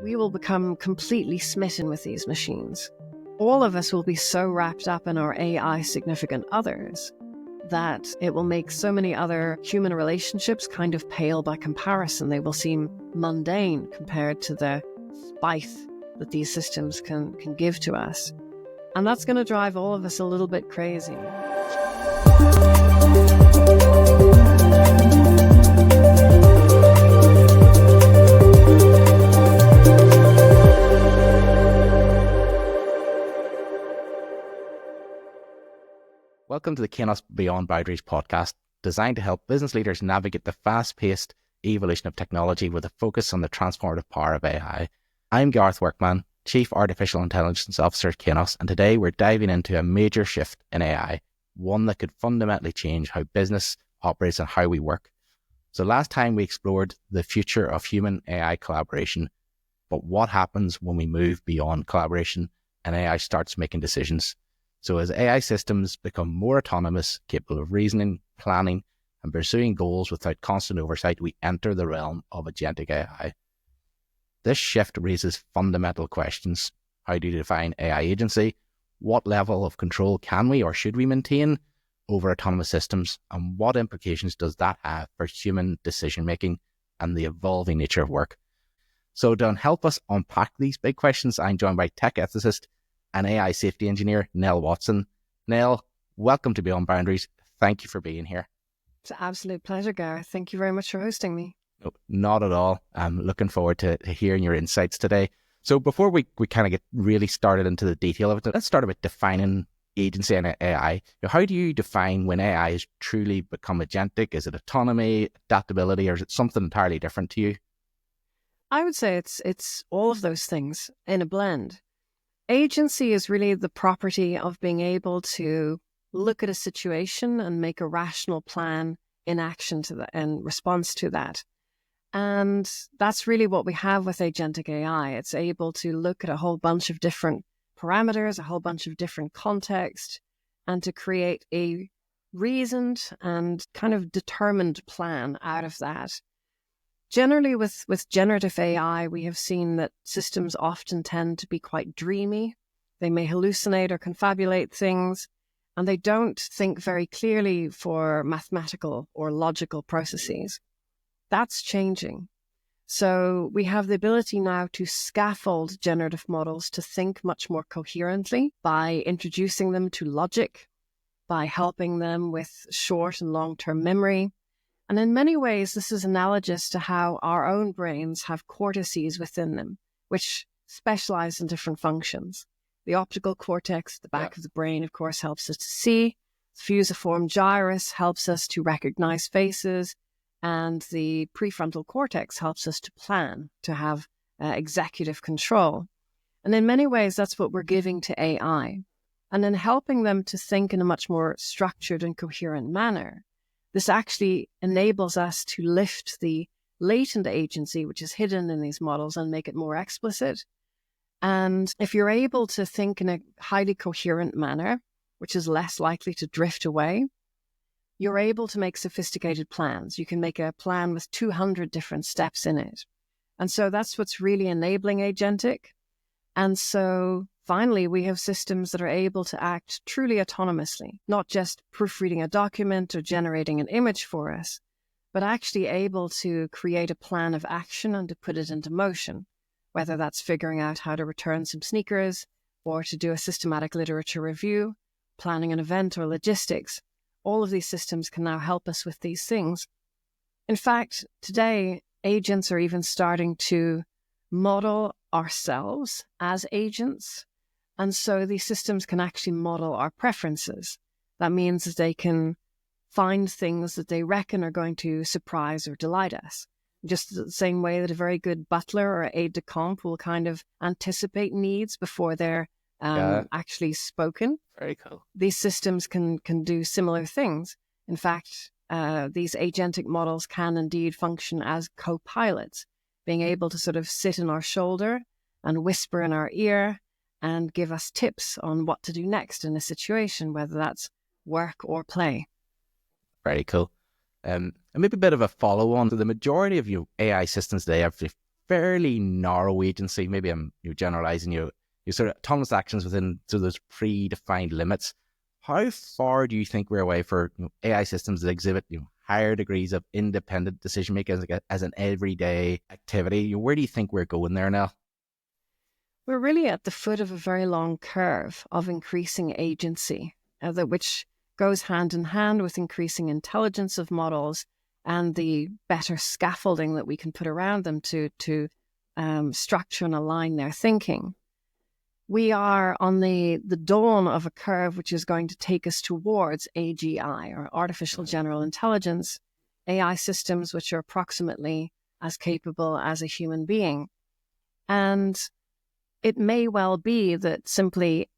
we will become completely smitten with these machines. All of us will be so wrapped up in our AI significant others that it will make so many other human relationships kind of pale by comparison. They will seem mundane compared to the spice that these systems can give to us. And that's going to drive all of us a little bit crazy. Welcome to the Kainos Beyond Boundaries podcast, designed to help business leaders navigate the fast-paced evolution of technology with a focus on the transformative power of AI. I'm Gareth Workman, Chief Artificial Intelligence Officer at Kainos, and today we're diving into a major shift in AI, one that could fundamentally change how business operates and how we work. So last time we explored the future of human AI collaboration, but what happens when we move beyond collaboration and AI starts making decisions? So as AI systems become more autonomous, capable of reasoning, planning, and pursuing goals without constant oversight, we enter the realm of agentic AI. This shift raises fundamental questions. How do you define AI agency? What level of control can we or should we maintain over autonomous systems? And what implications does that have for human decision-making and the evolving nature of work? So to help us unpack these big questions, I'm joined by tech ethicist and AI safety engineer, Nell Watson. Nell, welcome to Beyond Boundaries. Thank you for being here. It's an absolute pleasure, Gareth. Thank you very much for hosting me. No, not at all. I'm looking forward to hearing your insights today. So before we kind of get really started into the detail of it, let's start with defining agency and AI. How do you define when AI has truly become agentic? Is it autonomy, adaptability, or is it something entirely different to you? I would say it's all of those things in a blend. Agency is really the property of being able to look at a situation and make a rational plan in action to that, in response to that. And that's really what we have with agentic AI. It's able to look at a whole bunch of different parameters, a whole bunch of different context, and to create a reasoned and kind of determined plan out of that. Generally, with generative AI, we have seen that systems often tend to be quite dreamy. They may hallucinate or confabulate things, and they don't think very clearly for mathematical or logical processes. That's changing. So we have the ability now to scaffold generative models to think much more coherently by introducing them to logic, by helping them with short and long-term memory. And in many ways, this is analogous to how our own brains have cortices within them, which specialize in different functions. The optical cortex, the back of the brain, of course, helps us to see. The fusiform gyrus helps us to recognize faces. And the prefrontal cortex helps us to plan, to have executive control. And in many ways, that's what we're giving to AI. And in helping them to think in a much more structured and coherent manner, this actually enables us to lift the latent agency, which is hidden in these models, and make it more explicit. And if you're able to think in a highly coherent manner, which is less likely to drift away, you're able to make sophisticated plans. You can make a plan with 200 different steps in it. And so that's what's really enabling agentic. And so finally, we have systems that are able to act truly autonomously, not just proofreading a document or generating an image for us, but actually able to create a plan of action and to put it into motion, whether that's figuring out how to return some sneakers or to do a systematic literature review, planning an event or logistics. All of these systems can now help us with these things. In fact, today, agents are even starting to model ourselves as agents. And so these systems can actually model our preferences. That means that they can find things that they reckon are going to surprise or delight us. Just the same way that a very good butler or aide-de-camp will kind of anticipate needs before they're actually spoken. Very cool. These systems can do similar things. In fact, these agentic models can indeed function as co-pilots, being able to sort of sit in our shoulder and whisper in our ear and give us tips on what to do next in a situation, whether that's work or play. Very cool. And maybe a bit of a follow-on. So the majority of your AI systems today have fairly narrow agency. Maybe I'm generalizing you sort of autonomous actions within those predefined limits. How far do you think we're away for AI systems that exhibit higher degrees of independent decision making as an everyday activity? Where do you think we're going there now? We're really at the foot of a very long curve of increasing agency, which goes hand in hand with increasing intelligence of models and the better scaffolding that we can put around them to structure and align their thinking. We are on the dawn of a curve which is going to take us towards AGI, or artificial general intelligence, AI systems which are approximately as capable as a human being. And it may well be that simply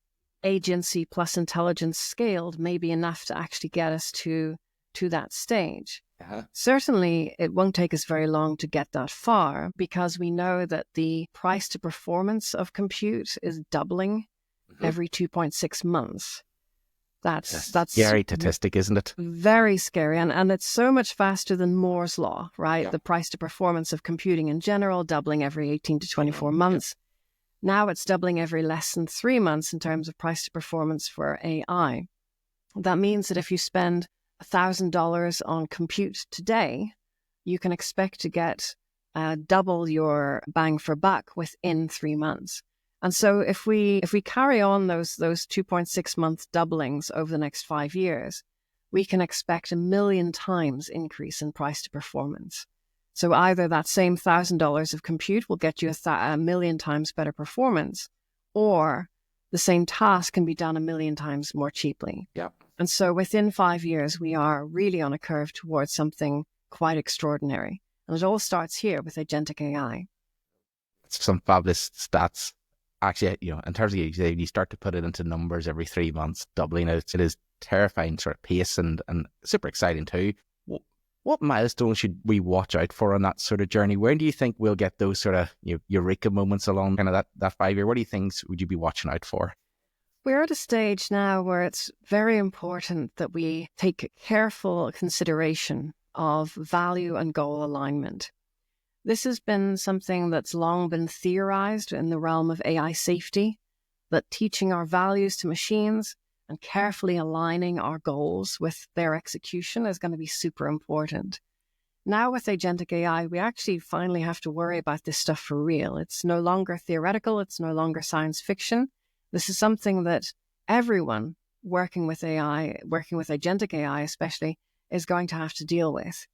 agency plus intelligence scaled may be enough to actually get us to that stage. Certainly, it won't take us very long to get that far, because we know that the price to performance of compute is doubling every 2.6 months. That's scary statistic, isn't it? Very scary. And it's so much faster than Moore's law, right? Yeah. The price to performance of computing in general, doubling every 18 to 24 months. Yeah. Now it's doubling every less than 3 months in terms of price to performance for AI. That means that if you spend $1,000 on compute today, you can expect to get double your bang for buck within 3 months. And so if we carry on those 2.6 month doublings over the next 5 years, we can expect 1 million times increase in price to performance. So either that same $1,000 of compute will get you 1 million times better performance, or the same task can be done 1 million times more cheaply. Yeah. And so within 5 years, we are really on a curve towards something quite extraordinary. And it all starts here with agentic AI. Some fabulous stats. Actually, in terms of you start to put it into numbers every 3 months, doubling it, it is terrifying sort of pace and super exciting too. What milestones should we watch out for on that sort of journey? When do you think we'll get those sort of eureka moments along kind of that 5 year? What do you think would you be watching out for? We're at a stage now where it's very important that we take careful consideration of value and goal alignment. This has been something that's long been theorized in the realm of AI safety, that teaching our values to machines and carefully aligning our goals with their execution is going to be super important. Now with agentic AI, we actually finally have to worry about this stuff for real. It's no longer theoretical. It's no longer science fiction. This is something that everyone working with AI, working with agentic AI especially, is going to have to deal with.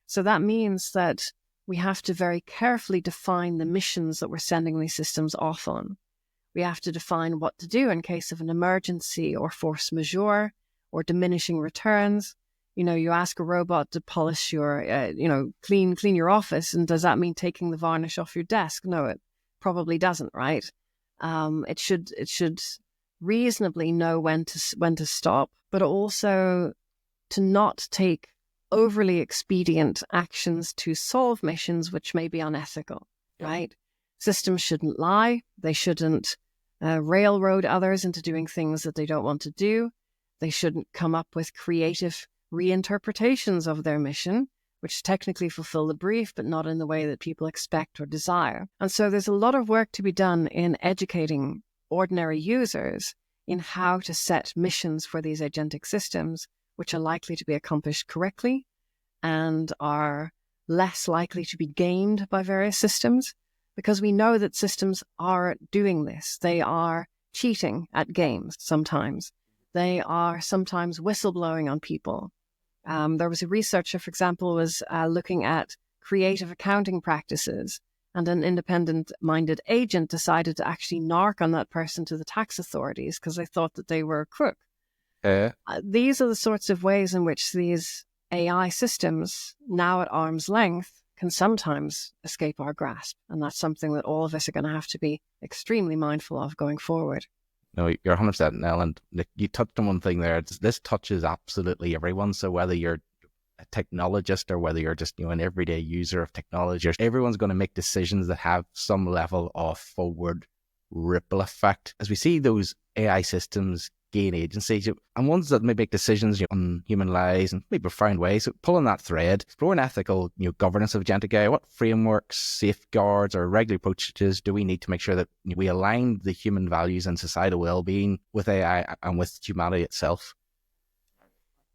So that means that we have to very carefully define the missions that we're sending these systems off on. We have to define what to do in case of an emergency or force majeure or diminishing returns. You ask a robot to polish your, clean your office, and does that mean taking the varnish off your desk? No, it probably doesn't, right? It should reasonably know when to stop, but also to not take overly expedient actions to solve missions which may be unethical, right? Systems shouldn't lie. They shouldn't railroad others into doing things that they don't want to do. They shouldn't come up with creative reinterpretations of their mission, which technically fulfill the brief, but not in the way that people expect or desire. And so there's a lot of work to be done in educating ordinary users in how to set missions for these agentic systems, which are likely to be accomplished correctly and are less likely to be gamed by various systems, because we know that systems are doing this. They are cheating at games sometimes. They are sometimes whistleblowing on people. There was a researcher, for example, was looking at creative accounting practices, and an independent-minded agent decided to actually narc on that person to the tax authorities because they thought that they were a crook. These are the sorts of ways in which these AI systems, now at arm's length, can sometimes escape our grasp. And that's something that all of us are going to have to be extremely mindful of going forward. No, you're 100%, Nell. And you touched on one thing there. This touches absolutely everyone. So whether you're a technologist or whether you're just an everyday user of technology, everyone's going to make decisions that have some level of forward ripple effect. As we see those AI systems gain agency, and ones that may make decisions on human lives in maybe profound ways. So pulling that thread, exploring ethical governance of agentic AI, what frameworks, safeguards, or regulatory approaches do we need to make sure that we align the human values and societal well-being with AI and with humanity itself?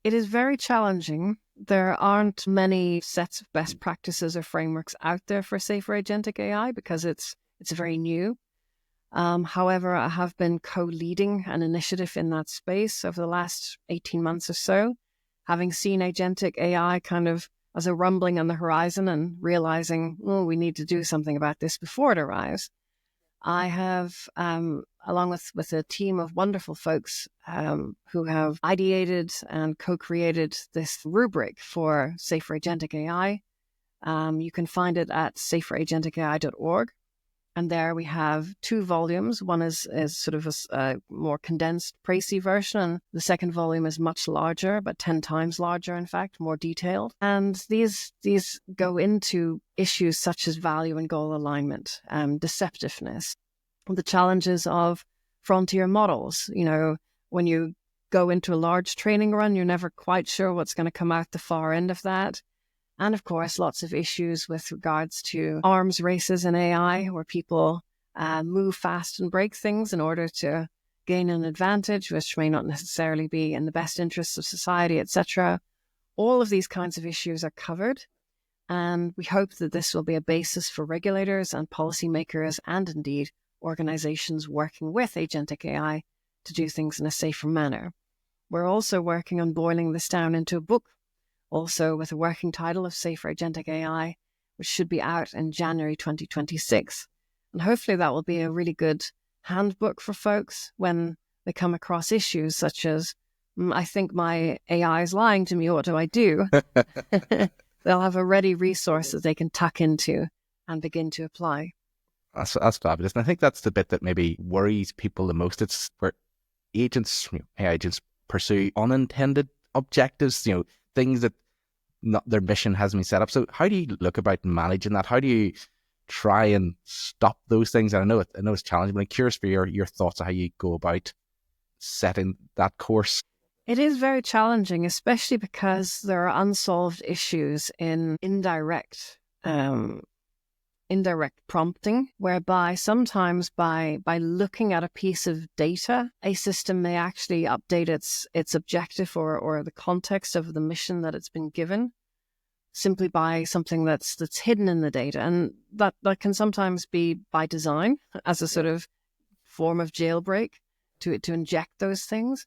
It is very challenging. There aren't many sets of best practices or frameworks out there for safer agentic AI because it's very new. However, I have been co-leading an initiative in that space over the last 18 months or so, having seen agentic AI kind of as a rumbling on the horizon and realizing, we need to do something about this before it arrives. I have, along with a team of wonderful folks who have ideated and co-created this rubric for safer agentic AI. You can find it at saferagenticai.org. And there we have 2 volumes. One is sort of a more condensed, précis version. And the second volume is much larger, about 10 times larger, in fact, more detailed. And these go into issues such as value and goal alignment, deceptiveness, the challenges of frontier models. When you go into a large training run, you're never quite sure what's going to come out the far end of that. And of course, lots of issues with regards to arms races in AI, where people move fast and break things in order to gain an advantage, which may not necessarily be in the best interests of society, etc. All of these kinds of issues are covered. And we hope that this will be a basis for regulators and policymakers and indeed organizations working with agentic AI to do things in a safer manner. We're also working on boiling this down into a book, also with a working title of Safer Agentic AI, which should be out in January 2026. And hopefully that will be a really good handbook for folks when they come across issues such as, I think my AI is lying to me, what do I do? They'll have a ready resource that they can tuck into and begin to apply. That's fabulous. And I think that's the bit that maybe worries people the most. It's where AI agents pursue unintended objectives, things that not their mission hasn't been set up. So how do you look about managing that? How do you try and stop those things? And I know it's challenging, but I'm curious for your thoughts on how you go about setting that course. It is very challenging, especially because there are unsolved issues in indirect prompting, whereby sometimes by looking at a piece of data, a system may actually update its objective or the context of the mission that it's been given simply by something that's hidden in the data. And that can sometimes be by design as a sort of form of jailbreak to inject those things.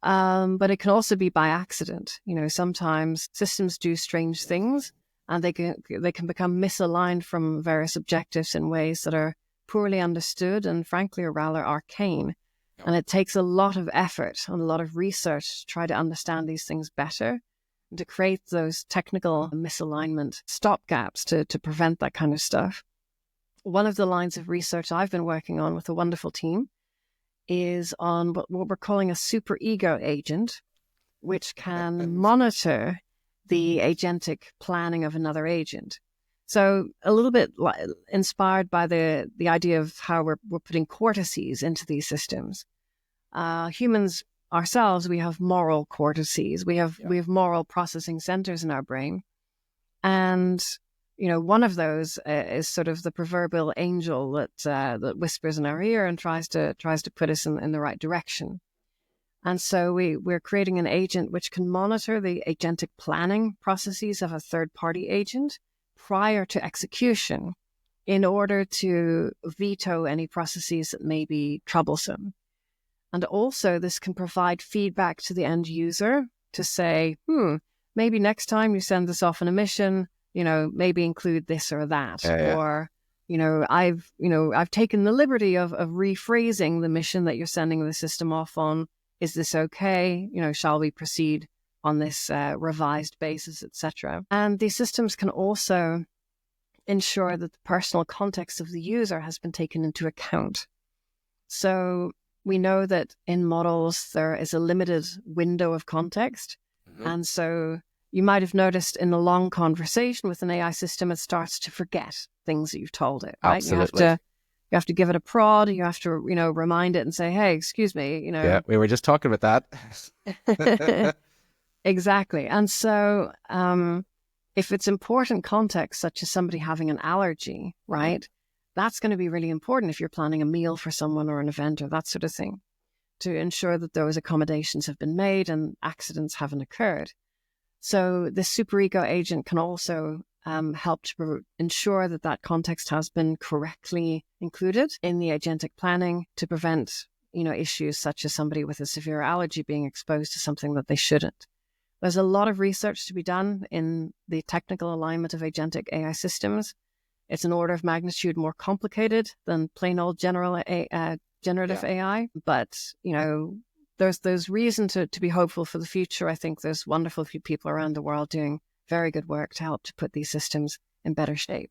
But it can also be by accident. Sometimes systems do strange things, and they can become misaligned from various objectives in ways that are poorly understood and frankly are rather arcane. And it takes a lot of effort and a lot of research to try to understand these things better and to create those technical misalignment stopgaps to prevent that kind of stuff. One of the lines of research I've been working on with a wonderful team is on what we're calling a superego agent, which can monitor the agentic planning of another agent. So a little bit inspired by the idea of how we're putting cortices into these systems. Humans ourselves, we have moral cortices. We have moral processing centers in our brain. And, one of those is sort of the proverbial angel that whispers in our ear and tries to put us in the right direction. And so we're creating an agent which can monitor the agentic planning processes of a third-party agent prior to execution in order to veto any processes that may be troublesome. And also this can provide feedback to the end user to say, maybe next time you send this off on a mission, maybe include this or that. Or, I've taken the liberty of rephrasing the mission that you're sending the system off on. Is this okay? Shall we proceed on this revised basis, etc.? And these systems can also ensure that the personal context of the user has been taken into account. So we know that in models, there is a limited window of context. Mm-hmm. And so you might have noticed in a long conversation with an AI system, it starts to forget things that you've told it, right? Absolutely. You have to You have to give it a prod. You have to, remind it and say, hey, excuse me, Yeah, we were just talking about that. Exactly. And so if it's important context, such as somebody having an allergy, right, that's going to be really important if you're planning a meal for someone or an event or that sort of thing, to ensure that those accommodations have been made and accidents haven't occurred. So the superego agent can also help to ensure that that context has been correctly included in the agentic planning to prevent, issues such as somebody with a severe allergy being exposed to something that they shouldn't. There's a lot of research to be done in the technical alignment of agentic AI systems. It's an order of magnitude more complicated than plain old generative AI, but there's reason to be hopeful for the future. I think there's wonderful people around the world doing very good work to help to put these systems in better shape.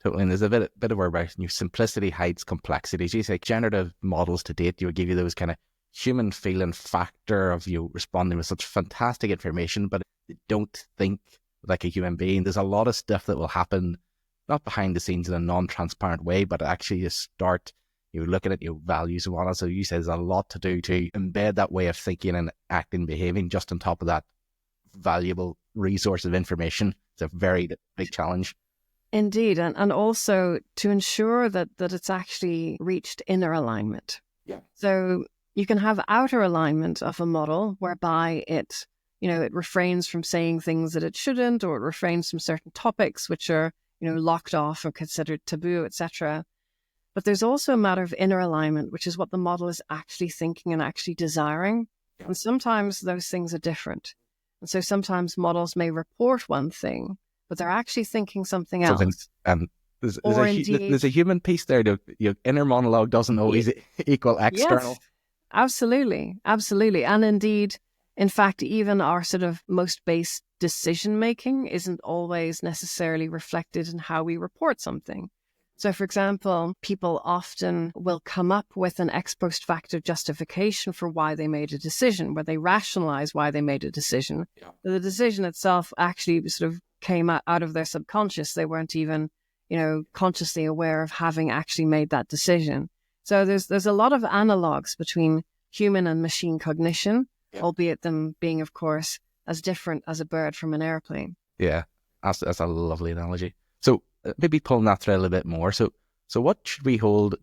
Totally. And there's a bit of word about simplicity hides complexity. As you say, generative models to date, give you those kind of human feeling factor of you responding with such fantastic information, but they don't think like a human being. There's a lot of stuff that will happen, not behind the scenes in a non-transparent way, but actually you start looking at your values and whatnot. So you say there's a lot to do to embed that way of thinking and acting, behaving just on top of that valuable resource of information. It's a very big challenge. Indeed. And also to ensure that it's actually reached inner alignment. Yeah. So you can have outer alignment of a model whereby it refrains from saying things that it shouldn't, or it refrains from certain topics which are, locked off or considered taboo, etc. But there's also a matter of inner alignment, which is what the model is actually thinking and actually desiring. Yeah. And sometimes those things are different. And so sometimes models may report one thing, but they're actually thinking something else. There's a human piece there. Your inner monologue doesn't always equal external. Yes, absolutely. Absolutely. And indeed, in fact, even our sort of most base decision making isn't always necessarily reflected in how we report something. So, for example, people often will come up with an ex post facto justification for why they made a decision, where they rationalize why they made a decision. Yeah. The decision itself actually sort of came out of their subconscious. They weren't even, consciously aware of having actually made that decision. So there's a lot of analogs between human and machine cognition, yeah, albeit them being, of course, as different as a bird from an airplane. Yeah, that's a lovely analogy. So maybe pulling that thread a little bit more. So what should we hold,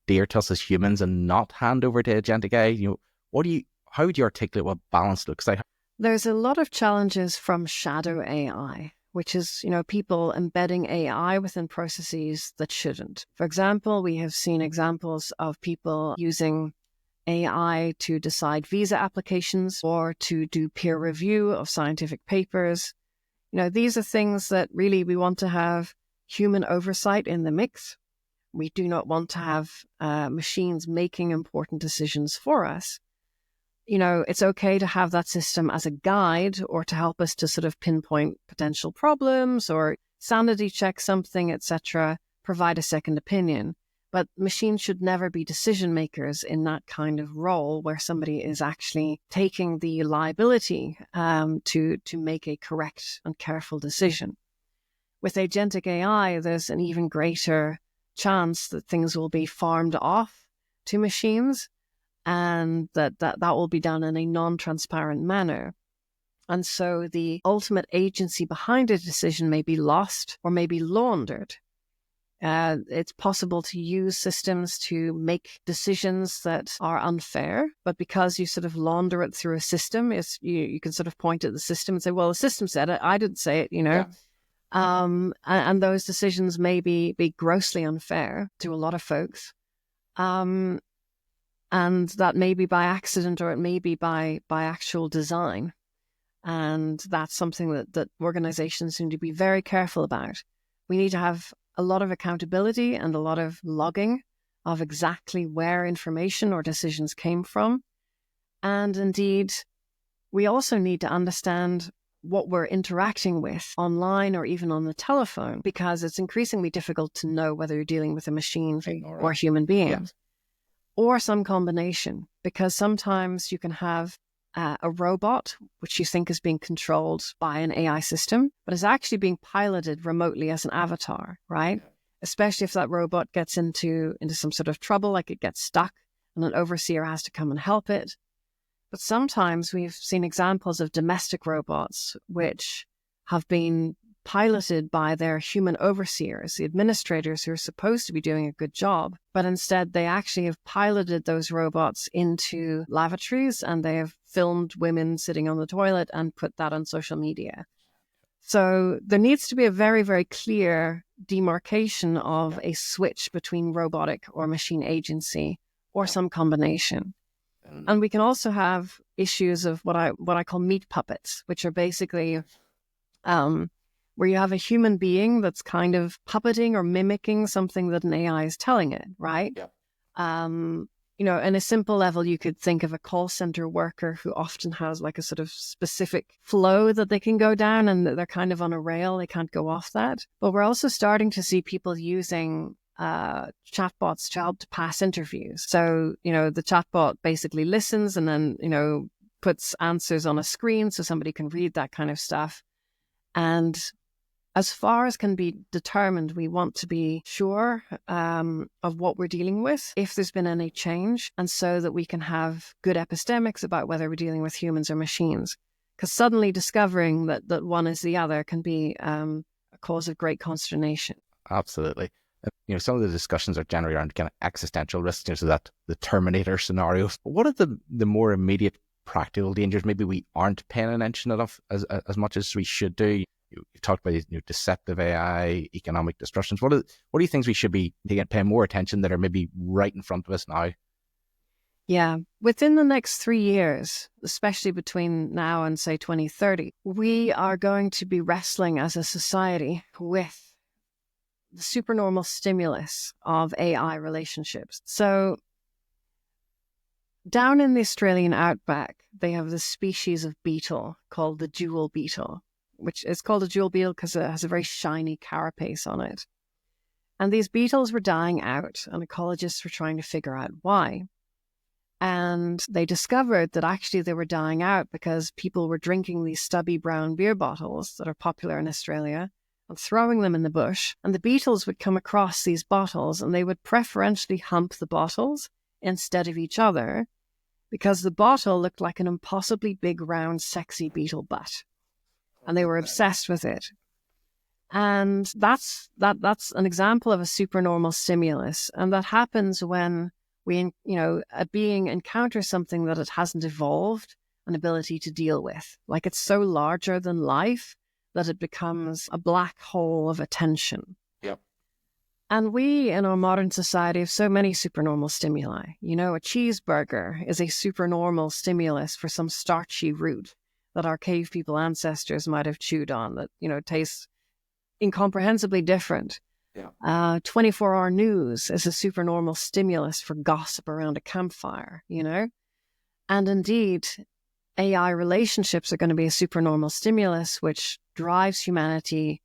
dear to us as humans and not hand over to agentic AI? How would you articulate what balance looks like? There's a lot of challenges from shadow AI, which is, people embedding AI within processes that shouldn't. For example, we have seen examples of people using AI to decide visa applications or to do peer review of scientific papers. These are things that really we want to have human oversight in the mix. We do not want to have machines making important decisions for us. It's okay to have that system as a guide or to help us to sort of pinpoint potential problems or sanity check something, etc., provide a second opinion. But machines should never be decision makers in that kind of role where somebody is actually taking the liability to make a correct and careful decision. With agentic AI, there's an even greater chance that things will be farmed off to machines, and that will be done in a non-transparent manner. And so the ultimate agency behind a decision may be lost or may be laundered. It's possible to use systems to make decisions that are unfair, but because you sort of launder it through a system, you can sort of point at the system and say, well, the system said it, I didn't say it, Yeah. And those decisions may be grossly unfair to a lot of folks. And that may be by accident or it may be by actual design. And that's something that organizations need to be very careful about. We need to have a lot of accountability and a lot of logging of exactly where information or decisions came from. And indeed, we also need to understand what we're interacting with online or even on the telephone, because it's increasingly difficult to know whether you're dealing with a machine or a human being. Yes. Or some combination, because sometimes you can have a robot, which you think is being controlled by an AI system, but is actually being piloted remotely as an avatar, right? especially if that robot gets into some sort of trouble, like it gets stuck and an overseer has to come and help it. But sometimes we've seen examples of domestic robots which have been piloted by their human overseers, the administrators who are supposed to be doing a good job, but instead they actually have piloted those robots into lavatories and they have filmed women sitting on the toilet and put that on social media. So there needs to be a very, very clear demarcation of a switch between robotic or machine agency or some combination. And we can also have issues of what I call meat puppets, which are basically where you have a human being that's kind of puppeting or mimicking something that an AI is telling it, right? Yeah. In a simple level, you could think of a call center worker who often has like a sort of specific flow that they can go down and they're kind of on a rail. They can't go off that. But we're also starting to see people using chatbots to help to pass interviews. So, the chatbot basically listens and then, puts answers on a screen so somebody can read that kind of stuff. And as far as can be determined, we want to be sure of what we're dealing with, if there's been any change, and so that we can have good epistemics about whether we're dealing with humans or machines. Because suddenly discovering that one is the other can be a cause of great consternation. Absolutely. Some of the discussions are generally around kind of existential risks, so that the Terminator scenarios. What are the more immediate practical dangers maybe we aren't paying attention enough as much as we should do? You've talked about deceptive AI, economic disruptions. What are you things we should be paying more attention that are maybe right in front of us now? Yeah. Within the next 3 years, especially between now and say 2030, we are going to be wrestling as a society with the supernormal stimulus of AI relationships. So down in the Australian outback, they have this species of beetle called the jewel beetle, which is called a jewel beetle because it has a very shiny carapace on it. And these beetles were dying out, and ecologists were trying to figure out why. And they discovered that actually they were dying out because people were drinking these stubby brown beer bottles that are popular in Australia and throwing them in the bush. And the beetles would come across these bottles and they would preferentially hump the bottles instead of each other because the bottle looked like an impossibly big, round, sexy beetle butt. And they were obsessed with it. And that's an example of a supernormal stimulus. And that happens when a being encounters something that it hasn't evolved an ability to deal with. Like it's so larger than life that it becomes a black hole of attention. Yep. And we in our modern society have so many supernormal stimuli. A cheeseburger is a supernormal stimulus for some starchy root that our cave people ancestors might have chewed on that, tastes incomprehensibly different. Yeah. 24-hour news is a supernormal stimulus for gossip around a campfire, And indeed, AI relationships are going to be a supernormal stimulus, which drives humanity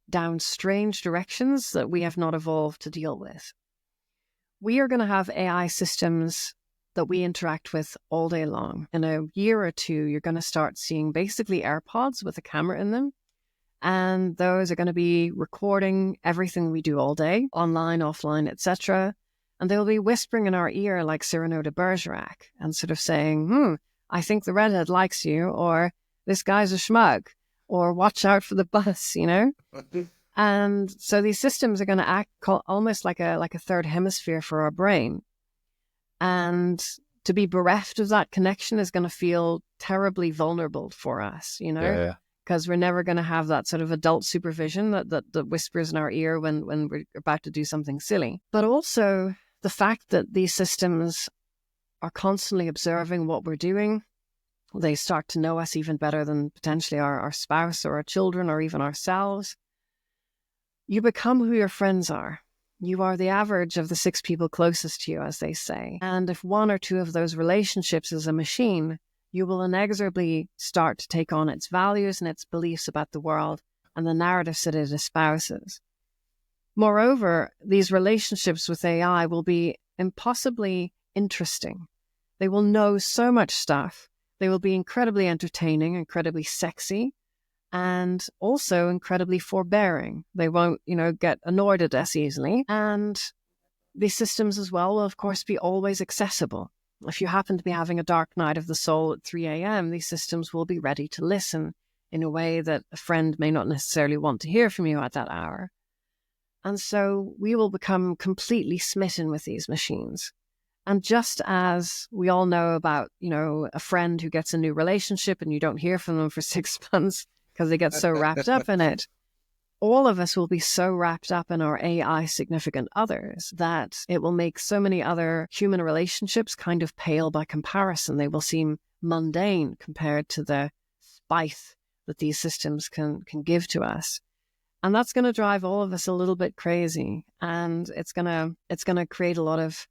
down strange directions that we have not evolved to deal with. We are going to have AI systems that we interact with all day long. In a year or two, you're going to start seeing basically AirPods with a camera in them. And those are going to be recording everything we do all day, online, offline, etc. And they'll be whispering in our ear like Cyrano de Bergerac and sort of saying, I think the redhead likes you, or this guy's a schmug, or watch out for the bus, And so these systems are going to act almost like a third hemisphere for our brain. And to be bereft of that connection is going to feel terribly vulnerable for us, Yeah. Because we're never going to have that sort of adult supervision that whispers in our ear when we're about to do something silly. But also the fact that these systems are constantly observing what we're doing. They start to know us even better than potentially our spouse or our children or even ourselves. You become who your friends are. You are the average of the 6 people closest to you, as they say. And if 1 or 2 of those relationships is a machine, you will inexorably start to take on its values and its beliefs about the world and the narratives that it espouses. Moreover, these relationships with AI will be impossibly interesting. They will know so much stuff. They will be incredibly entertaining, incredibly sexy, and also incredibly forbearing. They won't, get annoyed at us easily. And these systems as well will, of course, be always accessible. If you happen to be having a dark night of the soul at 3 a.m., these systems will be ready to listen in a way that a friend may not necessarily want to hear from you at that hour. And so we will become completely smitten with these machines. And just as we all know about, a friend who gets a new relationship and you don't hear from them for 6 months because they get so wrapped up in it, all of us will be so wrapped up in our AI significant others that it will make so many other human relationships kind of pale by comparison. They will seem mundane compared to the spice that these systems can give to us. And that's going to drive all of us a little bit crazy. And it's going to create a lot of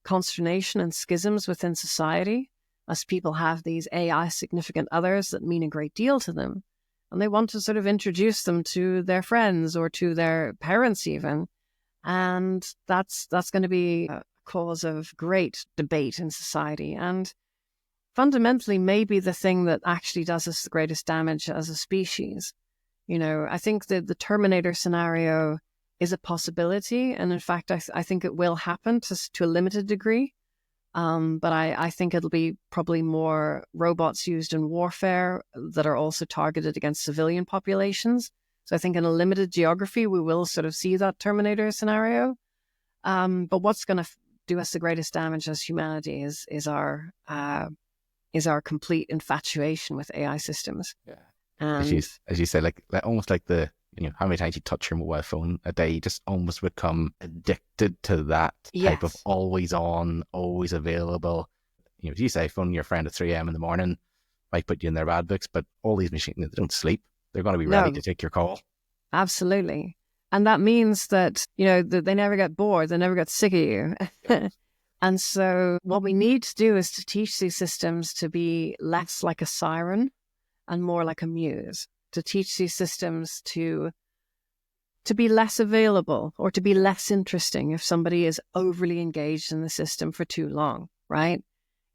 consternation and schisms within society as people have these AI significant others that mean a great deal to them. And they want to sort of introduce them to their friends or to their parents even. And that's going to be a cause of great debate in society. And fundamentally, maybe the thing that actually does us the greatest damage as a species. I think that the Terminator scenario is a possibility. And in fact, I think it will happen to a limited degree. But I think it'll be probably more robots used in warfare that are also targeted against civilian populations. So I think in a limited geography, we will sort of see that Terminator scenario. But what's going to do us the greatest damage as humanity is our complete infatuation with AI systems. Yeah. And as you say, like almost like how many times you touch your mobile phone a day, you just almost become addicted to that type of always on, always available. As you say, phoning your friend at 3 a.m. in the morning might put you in their bad books, but all these machines, they don't sleep. They're going to be ready to take your call. Absolutely. And that means that, that they never get bored. They never get sick of you. And so what we need to do is to teach these systems to be less like a siren and more like a muse, to teach these systems to be less available or to be less interesting if somebody is overly engaged in the system for too long, right?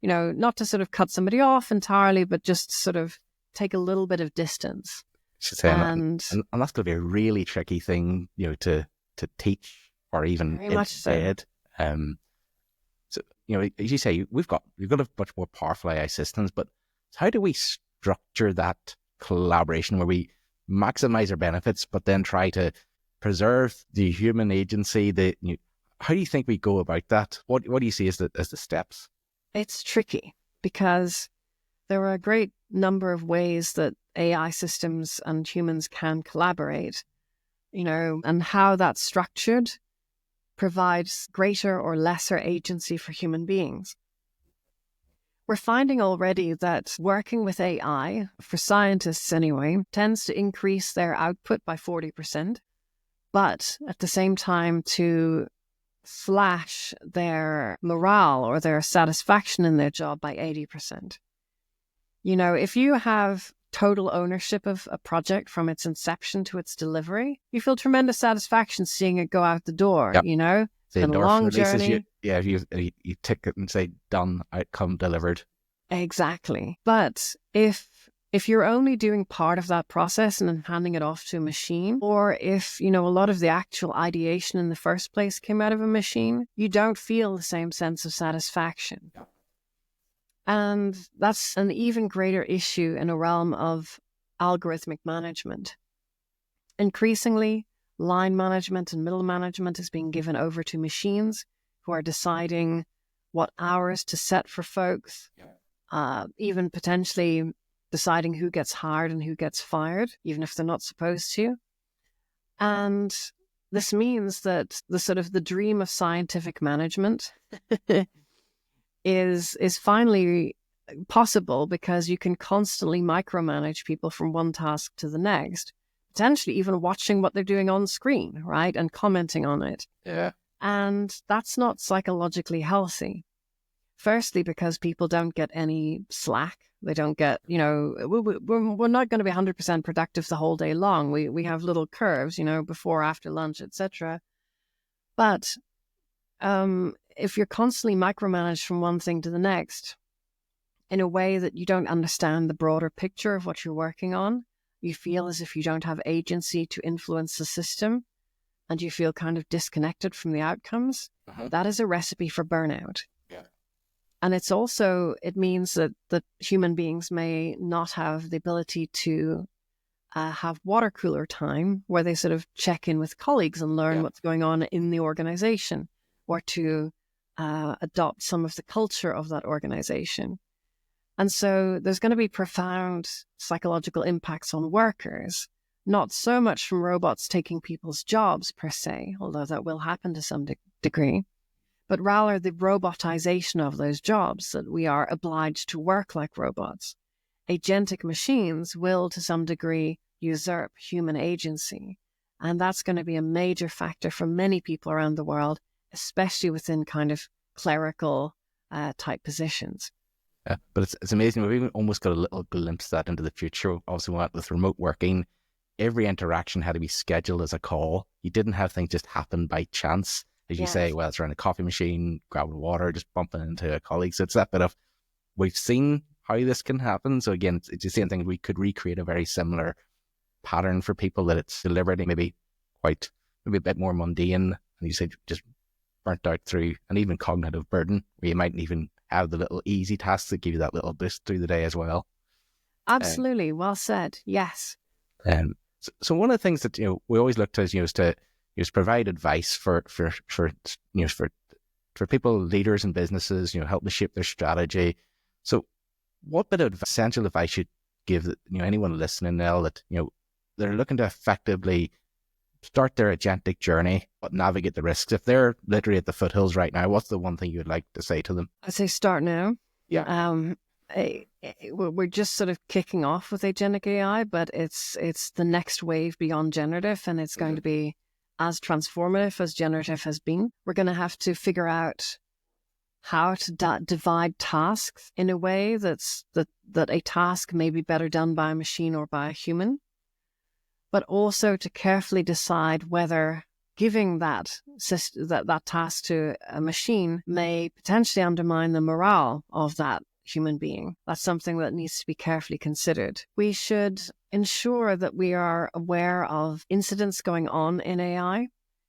Not to sort of cut somebody off entirely, but just sort of take a little bit of distance. And that's going to be a really tricky thing, to teach or even embed. So, as you say, we've got a much more powerful AI systems, but how do we structure that collaboration where we maximize our benefits, but then try to preserve the human agency? How do you think we go about that? What do you see as the steps? It's tricky because there are a great number of ways that AI systems and humans can collaborate, and how that's structured provides greater or lesser agency for human beings. We're finding already that working with AI, for scientists anyway, tends to increase their output by 40%, but at the same time to slash their morale or their satisfaction in their job by 80%. If you have total ownership of a project from its inception to its delivery, you feel tremendous satisfaction seeing it go out the door, Yep. It's been a long journey. You tick it and say, done, outcome delivered. Exactly. But if you're only doing part of that process and then handing it off to a machine, or if, a lot of the actual ideation in the first place came out of a machine, you don't feel the same sense of satisfaction. Yep. And that's an even greater issue in a realm of algorithmic management. Increasingly, line management and middle management is being given over to machines who are deciding what hours to set for folks, even potentially deciding who gets hired and who gets fired, even if they're not supposed to. And this means that the dream of scientific management is finally possible because you can constantly micromanage people from one task to the next, potentially even watching what they're doing on screen, right? And commenting on it. Yeah. And that's not psychologically healthy. Firstly, because people don't get any slack. They don't get, we're not going to be 100% productive the whole day long. We have little curves, before, after lunch, etc. But if you're constantly micromanaged from one thing to the next in a way that you don't understand the broader picture of what you're working on, you feel as if you don't have agency to influence the system, and you feel kind of disconnected from the outcomes, that is a recipe for burnout. Yeah. And it means that human beings may not have the ability to have water cooler time where they sort of check in with colleagues and learn what's going on in the organization, or to adopt some of the culture of that organization. And so there's going to be profound psychological impacts on workers, not so much from robots taking people's jobs per se, although that will happen to some degree, but rather the robotization of those jobs, that we are obliged to work like robots. Agentic machines will, to some degree, usurp human agency. And that's going to be a major factor for many people around the world, especially within kind of clerical type positions. Yeah, but it's amazing. We've even almost got a little glimpse of that into the future. Obviously, with remote working, every interaction had to be scheduled as a call. You didn't have things just happen by chance. As you say, well, it's around a coffee machine, grabbing water, just bumping into a colleague. So it's that bit of, we've seen how this can happen. So again, it's the same thing. We could recreate a very similar pattern for people, that it's deliberately maybe a bit more mundane, and you say just burnt out through an even cognitive burden, where you mightn't even have the little easy tasks that give you that little boost through the day as well. Absolutely. Well said. Yes. So one of the things that, we always look to is to provide advice for people, leaders and businesses, help to shape their strategy. So what bit of essential advice should give anyone listening, Nell, that they're looking to effectively start their agentic journey but navigate the risks? If they're literally at the foothills right now, what's the one thing you would like to say to them? I'd say start now. Yeah. We're just sort of kicking off with agentic AI, but it's the next wave beyond generative, and it's going to be as transformative as generative has been. We're going to have to figure out how to divide tasks in a way that a task may be better done by a machine or by a human, but also to carefully decide whether giving that task to a machine may potentially undermine the morale of that human being. That's something that needs to be carefully considered. We should ensure that we are aware of incidents going on in AI.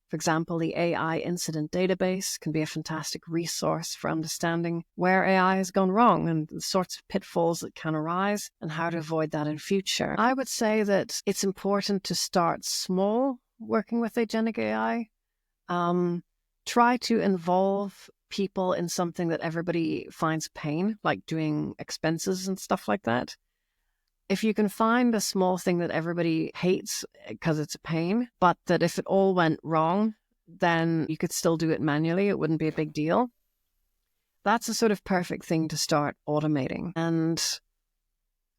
For example, the AI incident database can be a fantastic resource for understanding where AI has gone wrong and the sorts of pitfalls that can arise and how to avoid that in future. I would say that it's important to start small working with agentic AI. Try to involve people in something that everybody finds pain, like doing expenses and stuff like that. If you can find a small thing that everybody hates because it's a pain, but that if it all went wrong, then you could still do it manually, it wouldn't be a big deal. That's a sort of perfect thing to start automating. And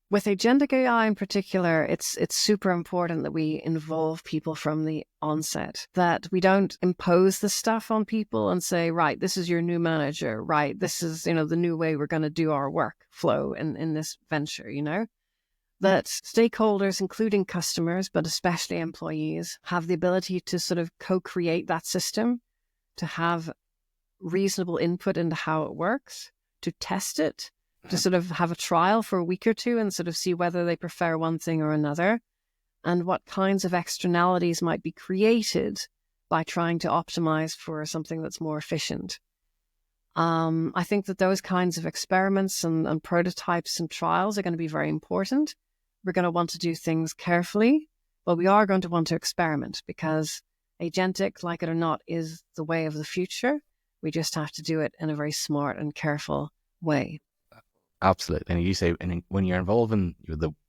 with agentic AI in particular, it's super important that we involve people from the onset, that we don't impose the stuff on people and say, right, this is your new manager, right, this is, the new way we're going to do our workflow in this venture, that stakeholders, including customers, but especially employees, have the ability to sort of co-create that system, to have reasonable input into how it works, to test it, to sort of have a trial for a week or two and sort of see whether they prefer one thing or another, and what kinds of externalities might be created by trying to optimize for something that's more efficient. I think that those kinds of experiments and prototypes and trials are going to be very important. We're going to want to do things carefully, but we are going to want to experiment, because agentic, like it or not, is the way of the future. We just have to do it in a very smart and careful way. Absolutely. And you say, and when you're involving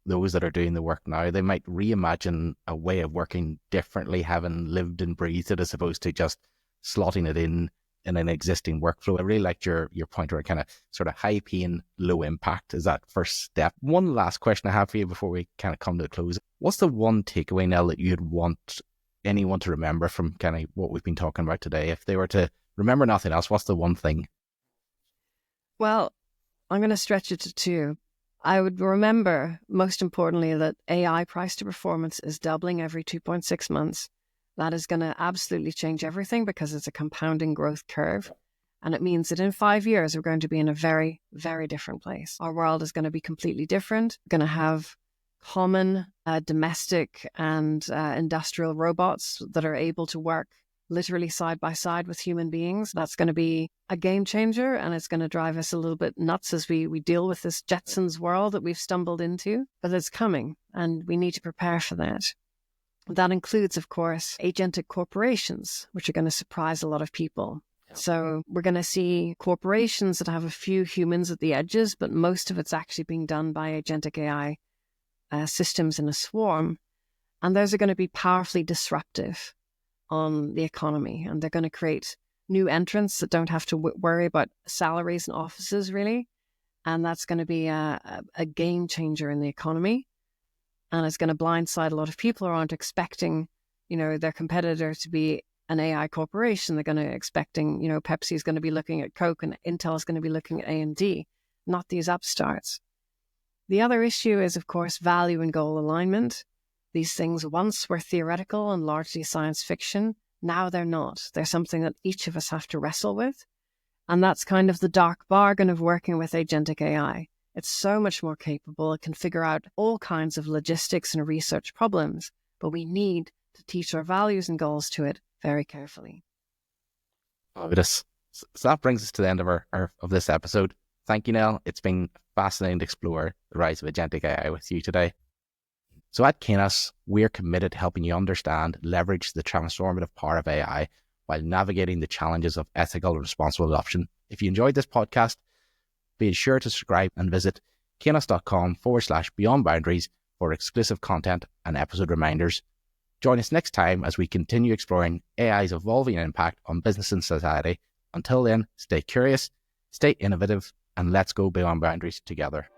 those that are doing the work now, they might reimagine a way of working differently, having lived and breathed it, as opposed to just slotting it in an existing workflow. I really liked your point where kind of sort of high pain, low impact is that first step. One last question I have for you before we kind of come to the close. What's the one takeaway, Nell, that you'd want anyone to remember from kind of what we've been talking about today? If they were to remember nothing else, what's the one thing? Well, I'm going to stretch it to two. I would remember, most importantly, that AI price to performance is doubling every 2.6 months. That is going to absolutely change everything, because it's a compounding growth curve. And it means that in 5 years, we're going to be in a very, very different place. Our world is going to be completely different. We're going to have common domestic and industrial robots that are able to work literally side by side with human beings. That's going to be a game changer, and it's going to drive us a little bit nuts as we deal with this Jetsons world that we've stumbled into. But it's coming, and we need to prepare for that. That includes, of course, agentic corporations, which are going to surprise a lot of people. So we're going to see corporations that have a few humans at the edges, but most of it's actually being done by agentic AI systems in a swarm. And those are going to be powerfully disruptive on the economy. And they're going to create new entrants that don't have to worry about salaries and offices, really. And that's going to be a game changer in the economy. And it's going to blindside a lot of people who aren't expecting, their competitor to be an AI corporation. They're going to expecting, Pepsi is going to be looking at Coke and Intel is going to be looking at AMD, not these upstarts. The other issue is, of course, value and goal alignment. These things once were theoretical and largely science fiction. Now they're not. They're something that each of us have to wrestle with. And that's kind of the dark bargain of working with agentic AI. It's so much more capable. It can figure out all kinds of logistics and research problems, but we need to teach our values and goals to it very carefully. Fabulous. So that brings us to the end of this episode. Thank you, Nell. It's been fascinating to explore the rise of agentic AI with you today. So at Kainos, we're committed to helping you understand, leverage the transformative power of AI while navigating the challenges of ethical and responsible adoption. If you enjoyed this podcast, be sure to subscribe and visit kainos.com/beyond boundaries for exclusive content and episode reminders. Join us next time as we continue exploring AI's evolving impact on business and society. Until then, stay curious, stay innovative, and let's go beyond boundaries together.